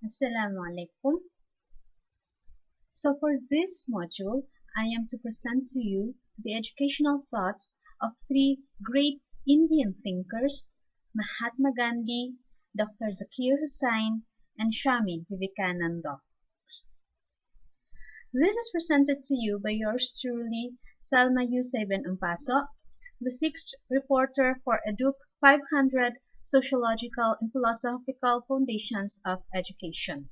Assalamu alaikum. So for this module, I am to present to you the educational thoughts of three great Indian thinkers, Mahatma Gandhi, Dr. Zakir Hussain, and Swami Vivekananda. This is presented to you by yours truly, Salma Yusuf Ben Umpaso, the sixth reporter for EDUC500 Sociological and Philosophical Foundations of Education.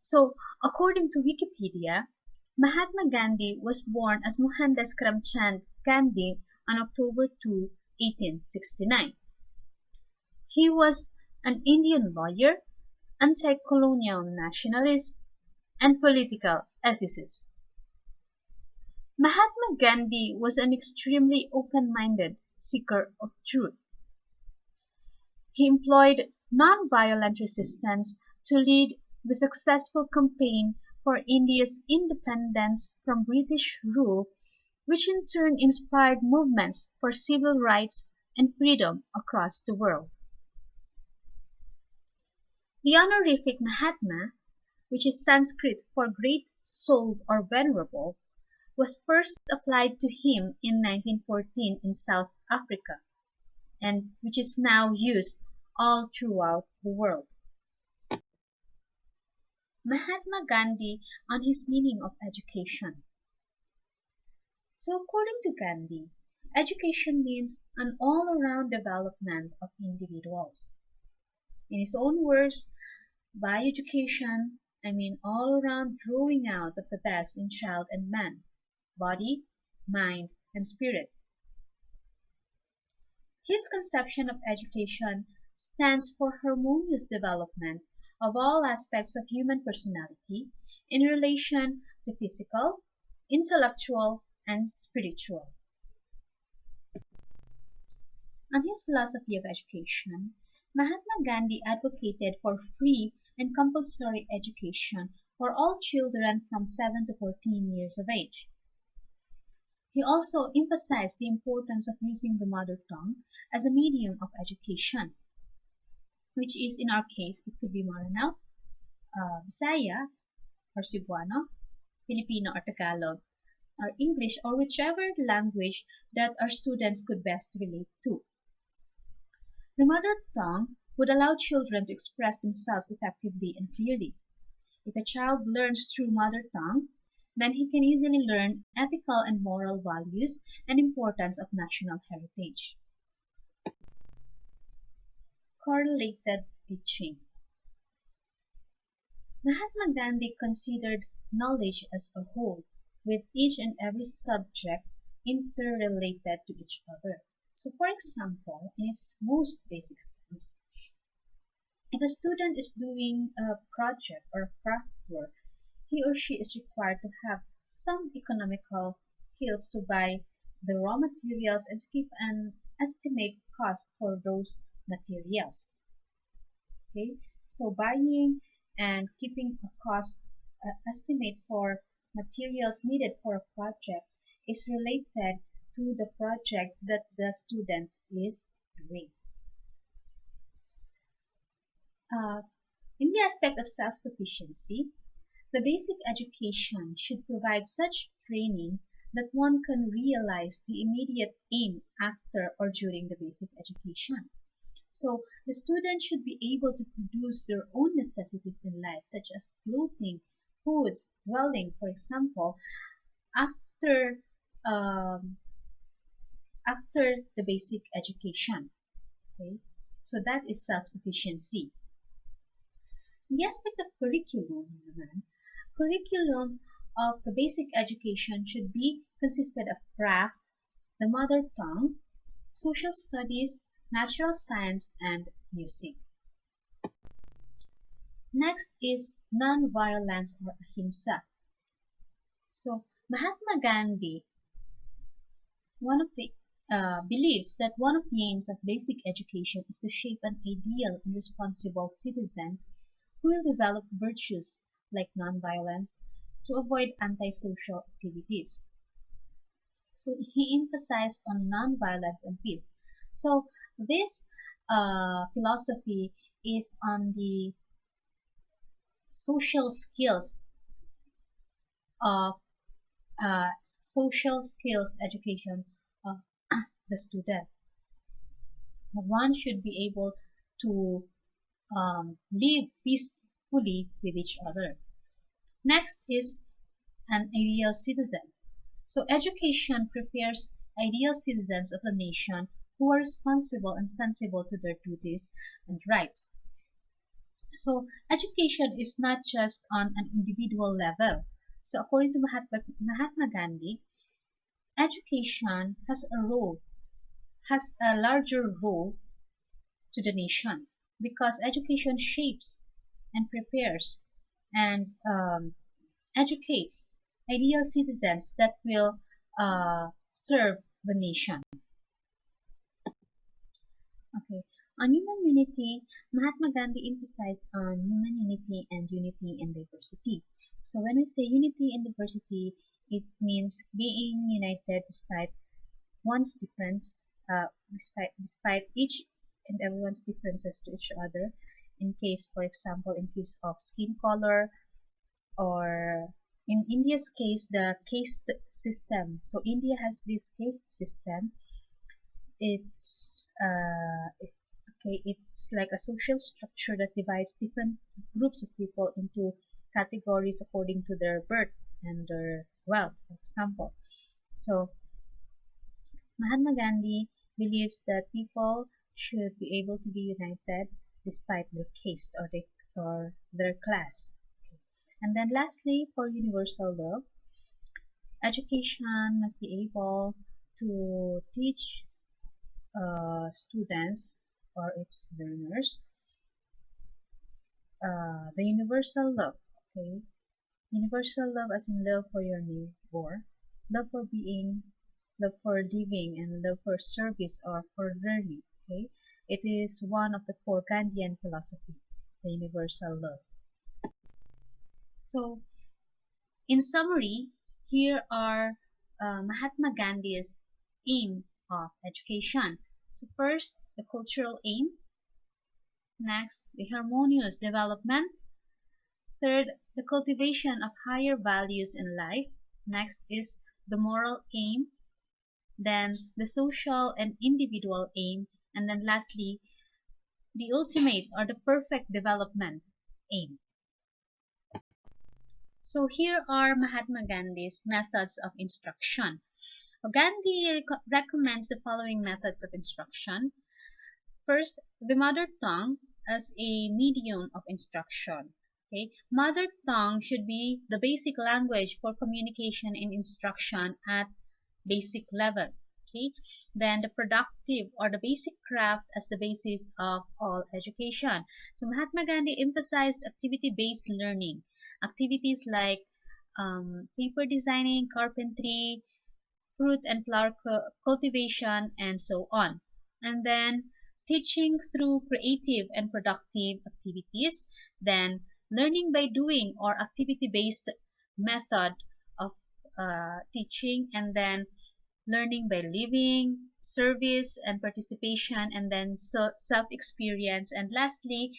So, according to Wikipedia, Mahatma Gandhi was born as Mohandas Karamchand Gandhi on October 2, 1869. He was an Indian lawyer, anti-colonial nationalist, and political ethicist. Mahatma Gandhi was an extremely open-minded seeker of truth. He employed non-violent resistance to lead the successful campaign for India's independence from British rule, which in turn inspired movements for civil rights and freedom across the world. The honorific Mahatma, which is Sanskrit for great-souled or venerable, was first applied to him in 1914 in South Africa, and which is now used all throughout the world. Mahatma Gandhi on his meaning of education. So according to Gandhi, education means an all-around development of individuals. In his own words, by education, I mean all-around drawing out of the best in child and man, body, mind, and spirit. His conception of education stands for harmonious development of all aspects of human personality in relation to physical, intellectual, and spiritual. On his philosophy of education, Mahatma Gandhi advocated for free and compulsory education for all children from 7 to 14 years of age. He also emphasized the importance of using the mother tongue as a medium of education, which is in our case, it could be Maranao, Bisaya, or Cebuano, Filipino or Tagalog, or English, or whichever language that our students could best relate to. The mother tongue would allow children to express themselves effectively and clearly. If a child learns through mother tongue, then he can easily learn ethical and moral values and importance of national heritage. Correlated teaching. Mahatma Gandhi considered knowledge as a whole, with each and every subject interrelated to each other. So for example, in its most basic sense, if a student is doing a project or craft work, he or she is required to have some economical skills to buy the raw materials and to keep an estimate cost for those materials. Okay, so buying and keeping a cost estimate for materials needed for a project is related to the project that the student is doing. In the aspect of self-sufficiency, the basic education should provide such training that one can realize the immediate aim after or during the basic education. So the student should be able to produce their own necessities in life, such as clothing, foods, dwelling, for example, after um, after the basic education. Okay, so that is self-sufficiency. In the aspect of curriculum of the basic education should be consisted of craft, the mother tongue, social studies, natural science, and music. Next is non-violence or ahimsa. So Mahatma Gandhi, one of the believes that one of the aims of basic education is to shape an ideal and responsible citizen who will develop virtues like non-violence to avoid antisocial activities. So he emphasized on non-violence and peace. So this philosophy is on the social skills of social skills education of the student. One should be able to live peacefully with each other. Next is an ideal citizen. So education prepares ideal citizens of the nation who are responsible and sensible to their duties and rights. So education is not just on an individual level. So according to Mahatma Gandhi, education has a larger role to the nation because education shapes and prepares and educates ideal citizens that will serve the nation. Okay. On human unity, Mahatma Gandhi emphasized on human unity and unity and diversity. So when we say unity and diversity, it means being united despite one's difference, despite each and everyone's differences to each other. In case, for example, in case of skin color, or in India's case, the caste system. So India has this caste system. It's okay. It's like a social structure that divides different groups of people into categories according to their birth and their wealth, for example. So Mahatma Gandhi believes that people should be able to be united despite their caste or their class. And then lastly, for universal love, education must be able to teach students or its learners the universal love. Okay, universal love as in love for your neighbor, love for being, love for living, and love for service or for learning. Okay, it is one of the core Gandhian philosophy, the universal love. So, in summary, here are Mahatma Gandhi's aim of education. So first, the cultural aim. Next, the harmonious development. Third, the cultivation of higher values in life. Next is the moral aim. Then the social and individual aim. And then lastly, the ultimate or the perfect development aim. So here are Mahatma Gandhi's methods of instruction. Gandhi recommends the following methods of instruction. First, the mother tongue as a medium of instruction. Okay, mother tongue should be the basic language for communication and instruction at basic level. Okay, then the productive or the basic craft as the basis of all education. So Mahatma Gandhi emphasized activity-based learning. Activities like paper designing, carpentry, fruit and flower cultivation, and so on. And then teaching through creative and productive activities. Then learning by doing or activity-based method of teaching. And then learning by living, service and participation, and then self-experience. And lastly,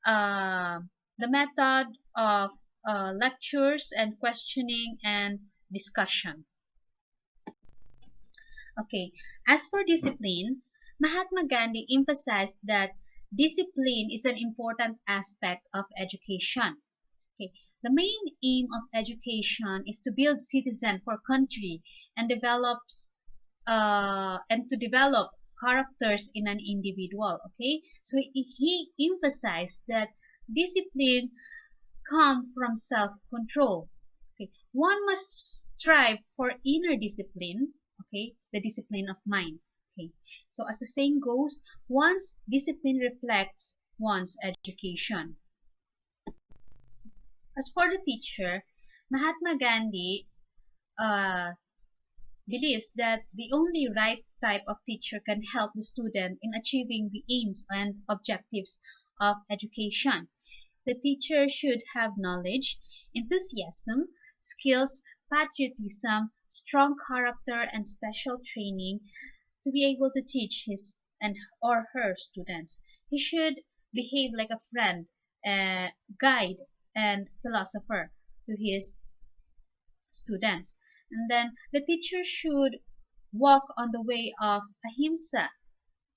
uh, the method of lectures and questioning and discussion. Okay, as for discipline, Mahatma Gandhi emphasized that discipline is an important aspect of education. Okay, the main aim of education is to build citizen for country and to develop characters in an individual. Okay, so he emphasized that discipline come from self-control. Okay, one must strive for inner discipline. Okay, the discipline of mind. Okay, so as the saying goes, one's discipline reflects one's education. As for the teacher, Mahatma Gandhi uh, believes that the only right type of teacher can help the student in achieving the aims and objectives of education. The teacher should have knowledge, enthusiasm, skills, patriotism, strong character, and special training to be able to teach his and or her students. He should behave like a friend, guide, and philosopher to his students. And then the teacher should walk on the way of ahimsa,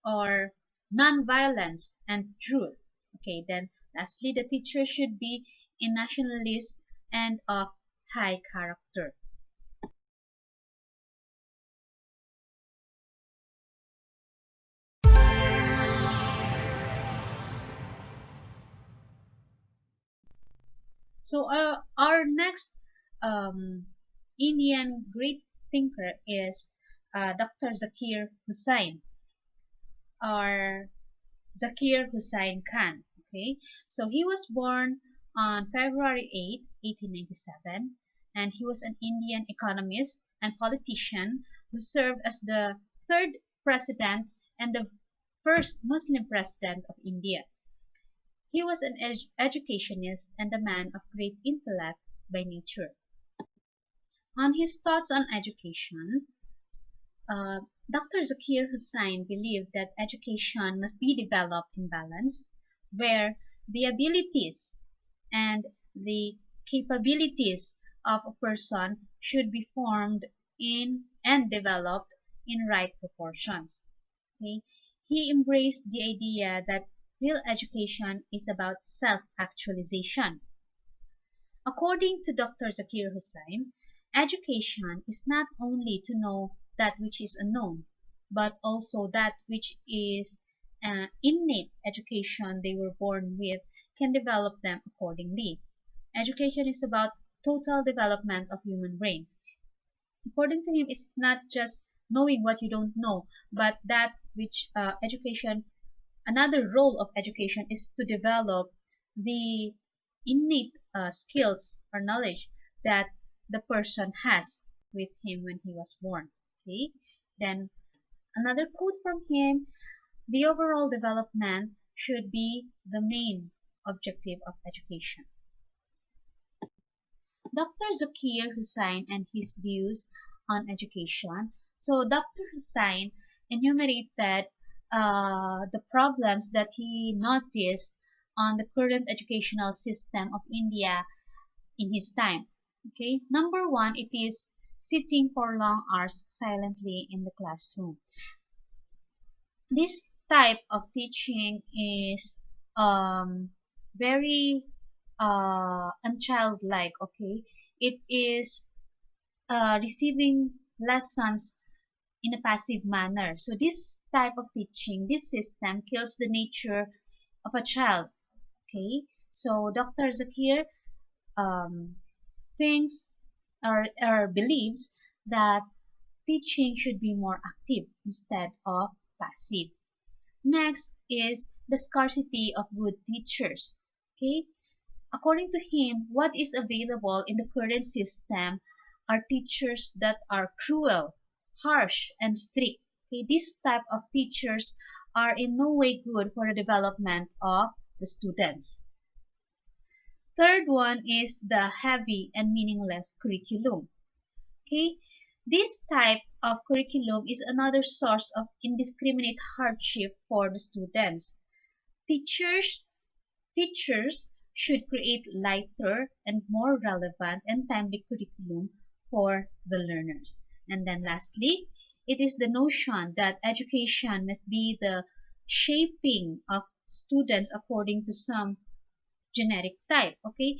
or non-violence and truth. Okay, then lastly, the teacher should be a nationalist and of high character. So our next um, Indian great thinker is Dr. Zakir Hussain, or Zakir Hussain Khan. Okay, so he was born on February 8, 1897, and he was an Indian economist and politician who served as the third president and the first Muslim president of India. He was an educationist and a man of great intellect by nature. On his thoughts on education, uh, Dr. Zakir Hussain believed that education must be developed in balance, where the abilities and the capabilities of a person should be formed in and developed in right proportions. Okay? He embraced the idea that real education is about self-actualization. According to Dr. Zakir Hussain, education is not only to know that which is unknown, but also that which is innate education they were born with can develop them accordingly. Education is about total development of human brain. According to him, it's not just knowing what you don't know, but that which education, another role of education is to develop the innate skills or knowledge that the person has with him when he was born. Okay, then another quote from him: the overall development should be the main objective of education. Dr. Zakir Hussain and his views on education. So Dr. Hussain enumerated the problems that he noticed on the current educational system of India in his time. Okay, number one, it is sitting for long hours silently in the classroom. This type of teaching is very unchildlike. Okay, it is receiving lessons in a passive manner. So this type of teaching, this system kills the nature of a child. Okay, so Dr. Zakir um, thinks or believes that teaching should be more active instead of passive. Next is the scarcity of good teachers. Okay, according to him, what is available in the current system are teachers that are cruel, harsh, and strict. Okay, this type of teachers are in no way good for the development of the students. Third one is the heavy and meaningless curriculum. Okay, this type of curriculum is another source of indiscriminate hardship for the students. Teachers Teachers should create lighter and more relevant and timely curriculum for the learners. And then lastly, it is the notion that education must be the shaping of students according to some genetic type. Okay,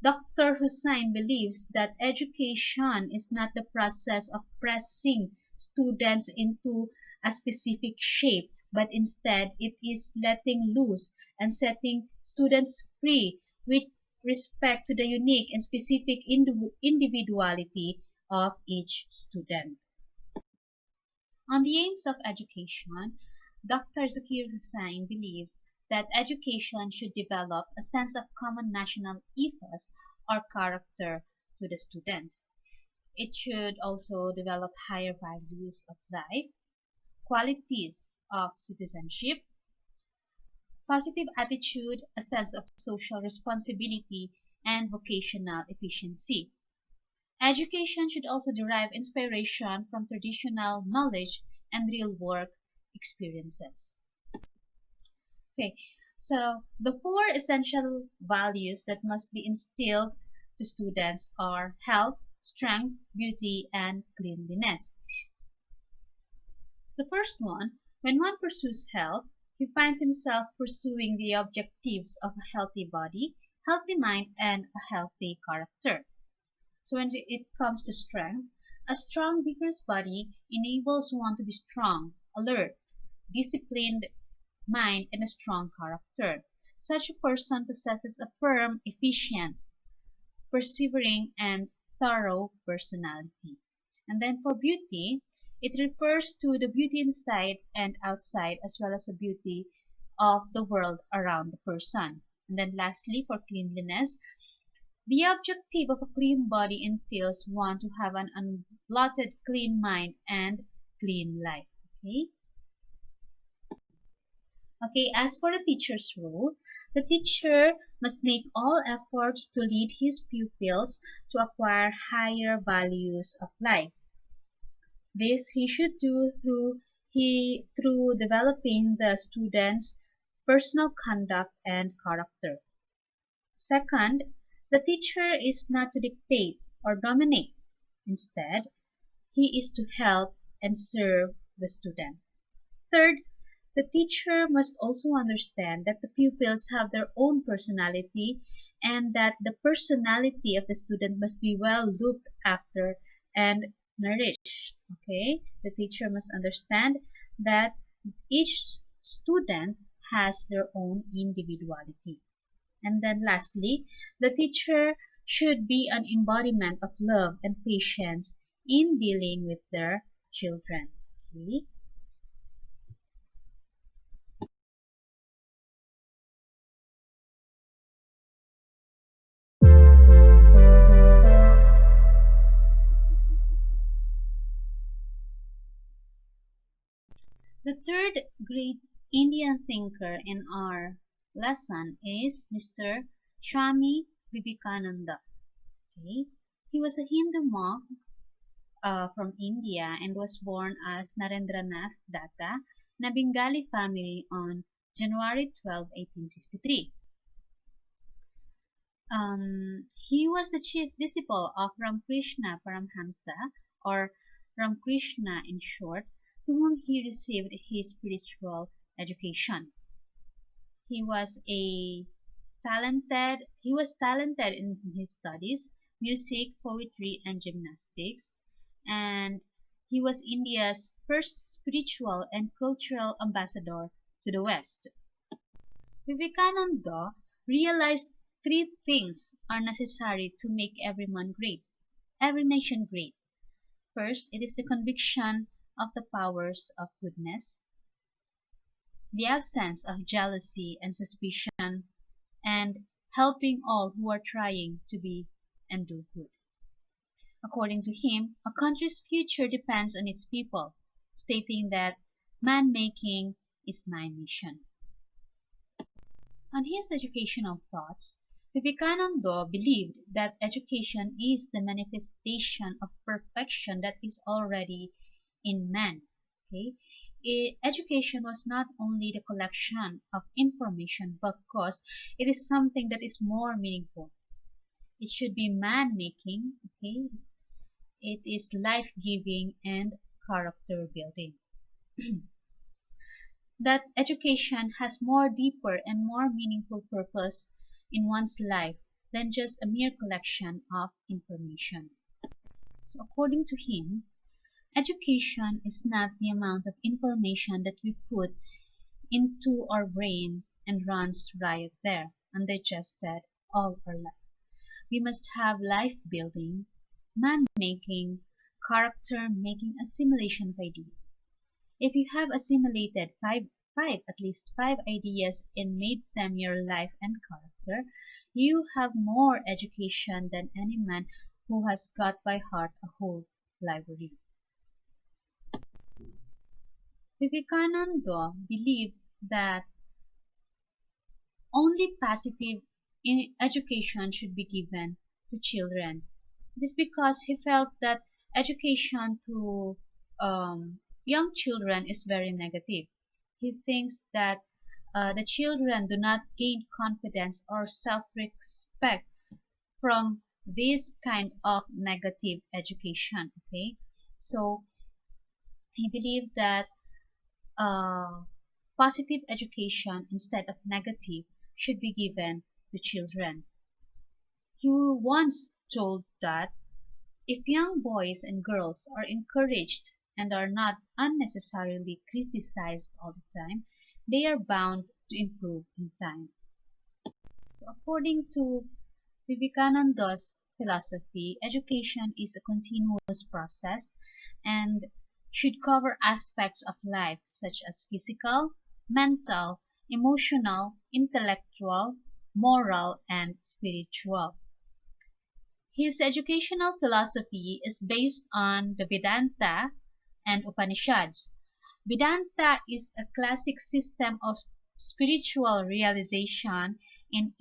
Dr. Hussain believes that education is not the process of pressing students into a specific shape, but instead it is letting loose and setting students free with respect to the unique and specific individuality of each student. On the aims of education, Dr. Zakir Hussain believes that education should develop a sense of common national ethos or character to the students. It should also develop higher values of life, qualities of citizenship, positive attitude, a sense of social responsibility, and vocational efficiency. Education should also derive inspiration from traditional knowledge and real work experiences. Okay, so the four essential values that must be instilled to students are health, strength, beauty, and cleanliness. So the first one, when one pursues health, he finds himself pursuing the objectives of a healthy body, healthy mind, and a healthy character. So when it comes to strength, a strong, vigorous body enables one to be strong, alert, disciplined mind, and a strong character. Such a person possesses a firm, efficient, persevering, and thorough personality. And then for beauty, it refers to the beauty inside and outside, as well as the beauty of the world around the person. And then lastly, for cleanliness, the objective of a clean body entails one to have an unblotted clean mind and clean life. Okay? Okay, as for the teacher's role, the teacher must make all efforts to lead his pupils to acquire higher values of life. This he should do through developing the student's personal conduct and character. Second, the teacher is not to dictate or dominate. Instead, he is to help and serve the student. Third, the teacher must also understand that the pupils have their own personality and that the personality of the student must be well looked after and nourished. Okay? The teacher must understand that each student has their own individuality. And then lastly, the teacher should be an embodiment of love and patience in dealing with their children. Okay? The third great Indian thinker in our lesson is Mr. Swami Vivekananda. Okay? He was a Hindu monk from India and was born as Narendranath Datta in a Bengali family on January 12, 1863. He was the chief disciple of Ramakrishna Paramhamsa, or Ramakrishna in short, to whom he received his spiritual education. He was talented in his studies, music, poetry, and gymnastics, and he was India's first spiritual and cultural ambassador to the West. Vivekananda realized three things are necessary to make every nation great. First, it is the conviction of the powers of goodness, the absence of jealousy and suspicion, and helping all who are trying to be and do good. According to him, a country's future depends on its people, stating that man making is my mission. On his educational thoughts, Vivekananda believed that education is the manifestation of perfection that is already in man. Okay? Education was not only the collection of information, but because it is something that is more meaningful. It should be man-making. Okay? It is life-giving and character building. That education has more deeper and more meaningful purpose in one's life than just a mere collection of information. So according to him, education is not the amount of information that we put into our brain and runs riot there, undigested all our life. We must have life building, man making, character making assimilation of ideas. If you have assimilated at least five ideas and made them your life and character, you have more education than any man who has got by heart a whole library. Vivekananda believed that only positive education should be given to children This because he felt that education to young children is very negative. He thinks that the children do not gain confidence or self-respect from this kind of negative education. Okay, so he believed that uh, positive education instead of negative should be given to children. He once told that if young boys and girls are encouraged and are not unnecessarily criticized all the time, they are bound to improve in time. So according to Vivekananda's philosophy, education is a continuous process and should cover aspects of life such as physical, mental, emotional, intellectual, moral, and spiritual. His educational philosophy is based on the Vedanta and Upanishads. Vedanta is a classic system of spiritual realization in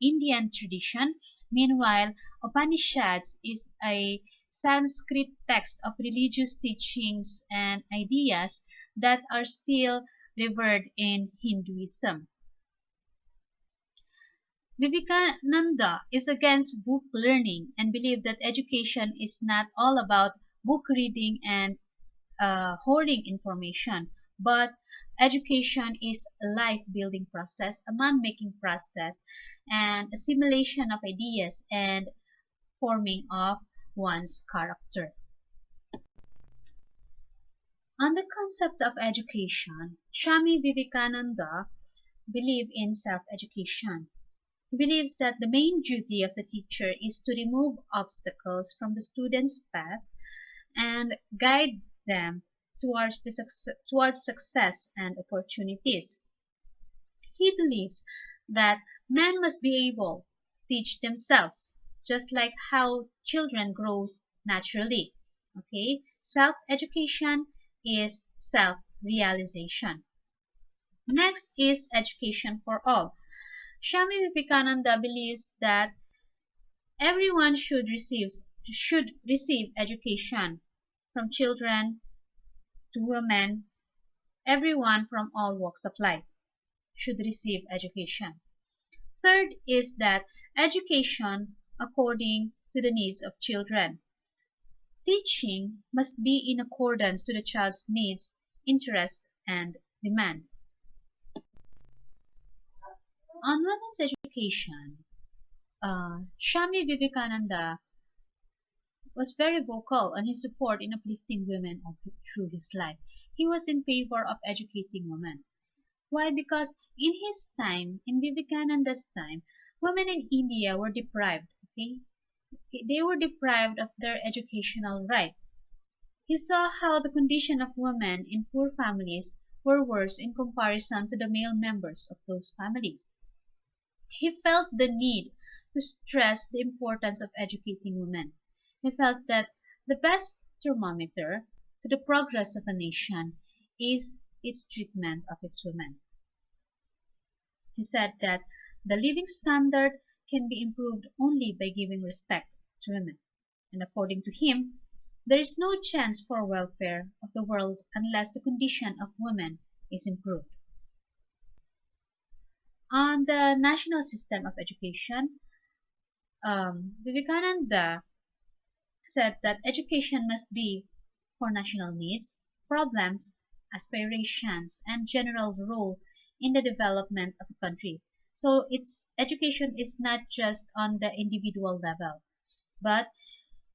Indian tradition. Meanwhile, Upanishads is a Sanskrit text of religious teachings and ideas that are still revered in Hinduism. Vivekananda is against book learning and believed that education is not all about book reading and hoarding information, but education is a life building process, a man making process, and assimilation of ideas and forming of one's character. On the concept of education, Swami Vivekananda believed in self education. He believes that the main duty of the teacher is to remove obstacles from the student's path and guide them towards success and opportunities. He believes that men must be able to teach themselves, just like how children grows naturally. Okay, self-education is self-realization. Next is education for all. Swami Vivekananda believes that everyone should receive education, from children to women. Everyone from all walks of life should receive education. Third is that education according to the needs of children. Teaching must be in accordance to the child's needs, interest, and demand. On women's education, Swami Vivekananda was very vocal on his support in uplifting women through his life. He was in favor of educating women. Why? Because in his time, in Vivekananda's time, women in India were deprived. Okay, they were deprived of their educational right. He saw how the condition of women in poor families were worse in comparison to the male members of those families. He felt the need to stress the importance of educating women. He felt that the best thermometer to the progress of a nation is its treatment of its women. He said that the living standard can be improved only by giving respect to women. And according to him, there is no chance for welfare of the world unless the condition of women is improved. On the national system of education, Vivekananda said that education must be for national needs, problems, aspirations, and general role in the development of a country. So its education is not just on the individual level, but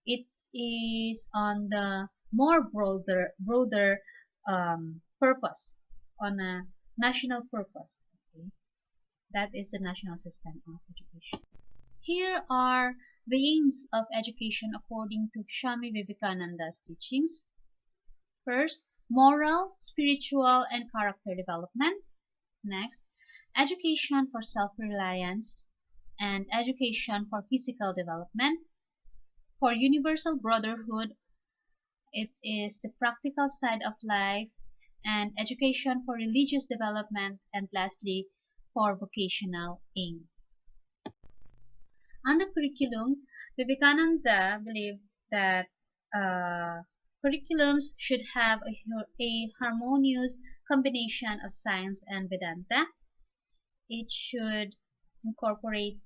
it is on the more broader purpose, on a national purpose. Okay? That is the national system of education. Here are the aims of education according to Swami Vivekananda's teachings. First, moral, spiritual, and character development. Next, education for self-reliance and education for physical development. For universal brotherhood, it is the practical side of life, and education for religious development, and lastly, for vocational aim. On the curriculum, Vivekananda believed that uh, curriculums should have a harmonious combination of science and Vedanta. It should incorporate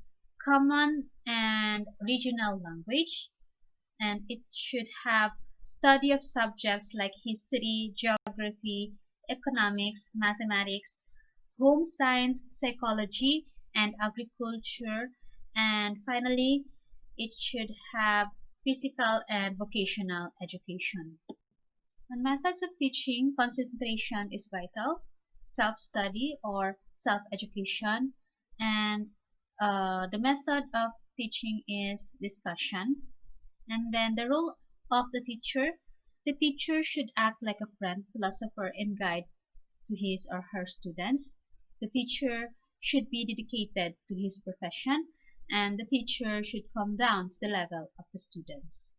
common and regional language, and it should have study of subjects like history, geography, economics, mathematics, home science, psychology, and agriculture. And finally, it should have physical and vocational education. On methods of teaching, concentration is vital, self-study or self-education, and the method of teaching is discussion. And then the role of the teacher should act like a friend, philosopher, and guide to his or her students. The teacher should be dedicated to his profession, and the teacher should come down to the level of the students.